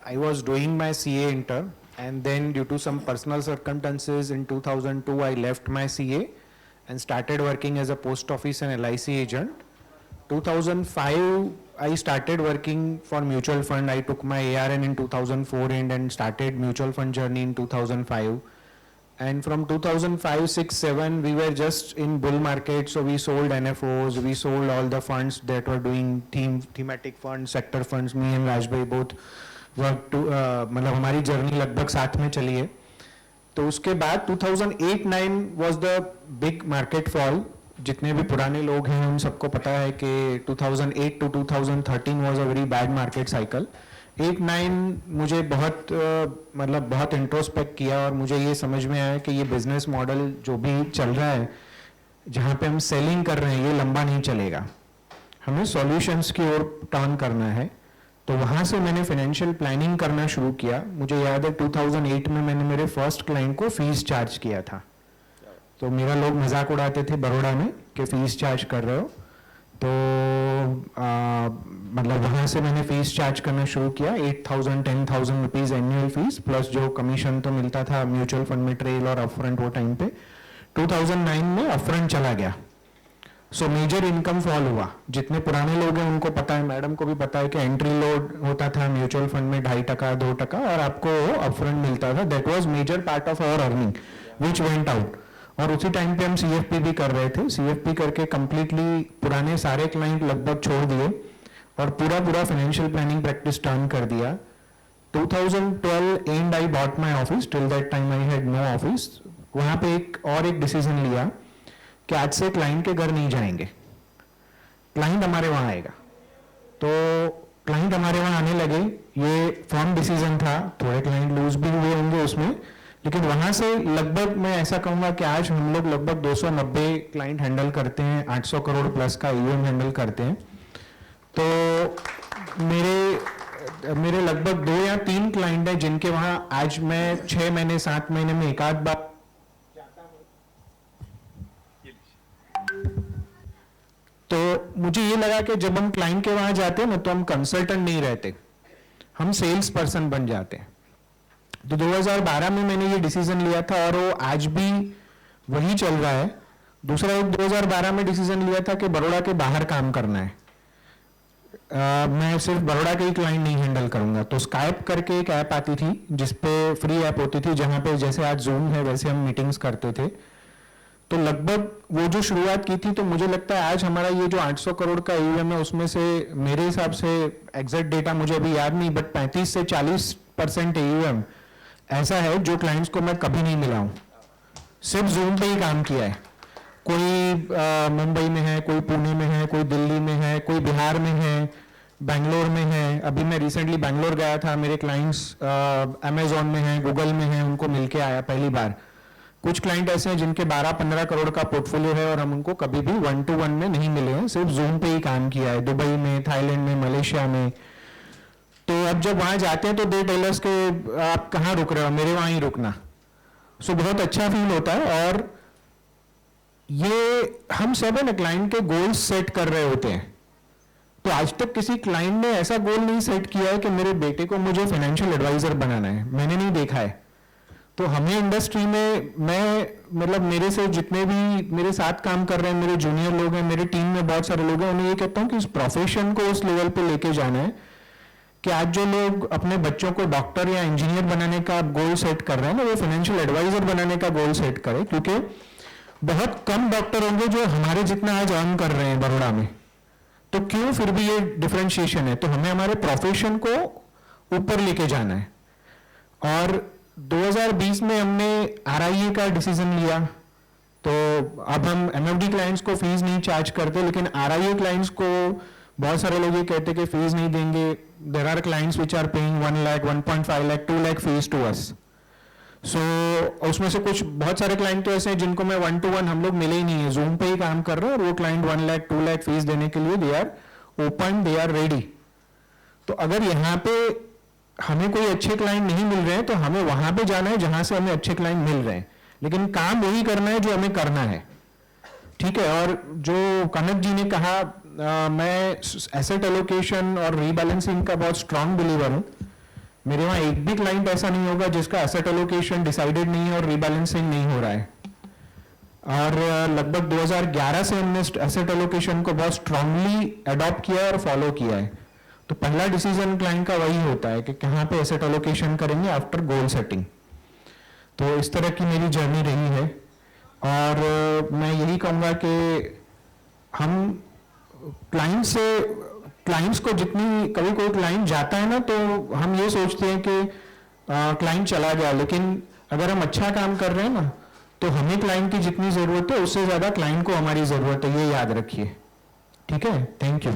I was doing my CA intern, and then due to some personal circumstances in 2002, I left my CA and started working as a post office and LIC agent. 2005, I started working for mutual fund. I took my ARN in 2004 and started mutual fund journey in 2005. And from 2005, 6, 7, we were just in bull market. So we sold NFOs, we sold all the funds that were doing thematic funds, sector funds. Me and Rajbhai both worked to, मतलब हमारी journey लगभग साथ में चली है. तो उसके बाद 2008-9 was the big market fall. जितने भी पुराने लोग हैं उन सबको पता है कि 2008 to 2013 was a very bad market cycle. 8-9 मुझे बहुत मतलब बहुत इंट्रोस्पेक्ट किया और मुझे ये समझ में आया कि ये बिजनेस मॉडल जो भी चल रहा है, जहाँ पे हम सेलिंग कर रहे हैं, ये लंबा नहीं चलेगा. हमें सॉल्यूशंस की ओर टर्न करना है. तो वहाँ से मैंने फाइनेंशियल प्लानिंग करना शुरू किया. मुझे याद है 2008 में मैंने मेरे फर्स्ट क्लाइंट को फीस चार्ज किया था. तो मेरा लोग मजाक उड़ाते थे बड़ौदा में कि फीस चार्ज कर रहे हो. तो मतलब वहाँ से मैंने फीस चार्ज करना शुरू किया. 8,000-10,000 रुपीज एनुअल फीस प्लस जो कमीशन तो मिलता था म्यूचुअल फंड में ट्रेल और अपफ्रंट वो टाइम पे. 2009 में अपफ्रंट चला गया. सो मेजर इनकम फॉल हुआ. जितने पुराने लोग हैं उनको पता है, मैडम को भी पता है कि एंट्री लोड होता था म्यूचुअल फंड में 2.5%, 2% और आपको अपफ्रंट मिलता था. That was major part of our earning which went out. और उसी टाइम पे हम CFP भी कर रहे थे. CFP करके कंप्लीटली पुराने सारे क्लाइंट लगभग छोड़ दिए और पूरा फाइनेंशियल प्लानिंग प्रैक्टिस टर्न कर दिया. 2012 and I bought my office. Till that time I had no office. वहाँ पे एक डिसीजन लिया कि आज से क्लाइंट के घर नहीं जाएंगे, क्लाइंट हमारे वहाँ आएगा. तो क्लाइंट हमारे वहाँ आने लगे. ये फर्म डिसीजन था. थोड़े क्लाइंट लूज भी हुए होंगे उसमें, लेकिन वहां से लगभग मैं ऐसा कहूंगा कि आज हम लोग लगभग 290 क्लाइंट हैंडल करते हैं. 800 करोड़ प्लस का EOM हैंडल करते हैं. तो मेरे लगभग 2 या 3 क्लाइंट हैं जिनके वहां आज मैं 6 महीने 7 महीने में एक आध बार जाता हूं. तो मुझे ये लगा कि जब हम क्लाइंट के वहां जाते हैं ना, तो हम कंसल्टेंट नहीं रहते, हम सेल्स पर्सन बन जाते हैं. तो 2012 में मैंने ये डिसीजन लिया था और वो आज भी वही चल रहा है. दूसरा एक 2012 में डिसीजन लिया था कि बड़ौदा के बाहर काम करना है. मैं सिर्फ बड़ौदा के ही क्लाइंट नहीं हैंडल करूंगा. तो स्काइप करके एक ऐप आती थी जिसपे फ्री ऐप होती थी, जहां पे जैसे आज जूम है वैसे हम मीटिंग्स करते थे. तो लगभग वो जो शुरुआत की थी, तो मुझे लगता है आज हमारा ये जो 800 करोड़ का EOM है उसमें से मेरे हिसाब से एग्जैक्ट डेटा मुझे अभी याद नहीं, बट 35 से 40% EOM ऐसा है जो क्लाइंट्स को मैं कभी नहीं मिला हूं. सिर्फ जूम पे ही काम किया है. कोई मुंबई में है, कोई पुणे में है, कोई दिल्ली में है, कोई बिहार में है, बैंगलोर में है. अभी मैं रिसेंटली बैंगलोर गया था. मेरे क्लाइंट्स अमेजोन में हैं, गूगल में हैं, उनको मिलके आया पहली बार. कुछ क्लाइंट ऐसे हैं जिनके 12-15 करोड़ का पोर्टफोलियो है और हम उनको कभी भी 1-to-1 में नहीं मिले हैं. सिर्फ जूम पे ही काम किया है. दुबई में, थाईलैंड में, मलेशिया में. तो अब जब वहां जाते हैं तो दे टेल अस के आप कहाँ रुक रहे हो, मेरे वहां ही रुकना. सो बहुत अच्छा फील होता है. और ये हम सब है ना क्लाइंट के गोल्स सेट कर रहे होते हैं. तो आज तक किसी क्लाइंट ने ऐसा गोल नहीं सेट किया है कि मेरे बेटे को मुझे फाइनेंशियल एडवाइजर बनाना है. मैंने नहीं देखा है. तो हमें इंडस्ट्री में, मैं मतलब मेरे से जितने भी मेरे साथ काम कर रहे हैं, मेरे जूनियर लोग हैं, मेरे टीम में बहुत सारे लोग हैं, उन्हें ये कहता हूँ कि इस प्रोफेशन को उस लेवल पे लेके जाना है कि आज जो लोग अपने बच्चों को डॉक्टर या इंजीनियर बनाने का गोल सेट कर रहे हैं ना, वो फाइनेंशियल एडवाइजर बनाने का गोल सेट करें. क्योंकि बहुत कम डॉक्टर होंगे जो हमारे जितना आज अर्न कर रहे हैं बड़ौदा में. तो क्यों फिर भी ये डिफरेंशिएशन है. तो हमें हमारे प्रोफेशन को ऊपर लेके जाना है. और 2020 में हमने RIA का डिसीजन लिया. तो अब हम MFD क्लाइंट्स को फीस नहीं चार्ज करते, लेकिन RIA क्लाइंट्स को बहुत सारे लोग ये कहते हैं कि फीस नहीं देंगे. There are clients which are paying 1 lakh, 1.5 lakh, 2 lakh fees to us. So उसमें से कुछ बहुत सारे क्लाइंट तो ऐसे हैं जिनको मैं 1-to-1 हम लोग मिले ही नहीं है, जूम पे ही काम कर रहे हैं. और वो क्लाइंट 1 लाख, 2 लाख फीस देने के लिए they are open, they are ready. तो अगर यहाँ पे हमें कोई अच्छे क्लाइंट नहीं मिल रहे हैं तो हमें वहां पे जाना है जहां से हमें अच्छे क्लाइंट मिल रहे हैं. लेकिन काम वही करना है जो हमें करना है. ठीक है. और जो कनक जी ने कहा मैं एसेट एलोकेशन और रीबैलेंसिंग का बहुत स्ट्रांग बिलीवर हूँ। मेरे वहाँ एक भी क्लाइंट ऐसा नहीं होगा जिसका एसेट एलोकेशन डिसाइडेड नहीं है और रीबैलेंसिंग नहीं हो रहा है। और लगभग 2011 से हमने एसेट एलोकेशन को बहुत स्ट्रांगली अडॉप्ट किया है और फॉलो किया है। तो पहला डिसीजन क्लाइंट का वही होता है कि कहाँ पे एसेट एलोकेशन करेंगे आफ्टर गोल सेटिंग। तो इस तरह की मेरी जर्नी रही है और मैं यही कहूँगा कि हम क्लाइंट्स को जितनी, कभी कोई क्लाइंट जाता है ना तो हम ये सोचते हैं कि क्लाइंट चला गया, लेकिन अगर हम अच्छा काम कर रहे हैं ना तो हमें क्लाइंट की जितनी ज़रूरत है उससे ज़्यादा क्लाइंट को हमारी ज़रूरत है, ये याद रखिए। ठीक है, थैंक यू।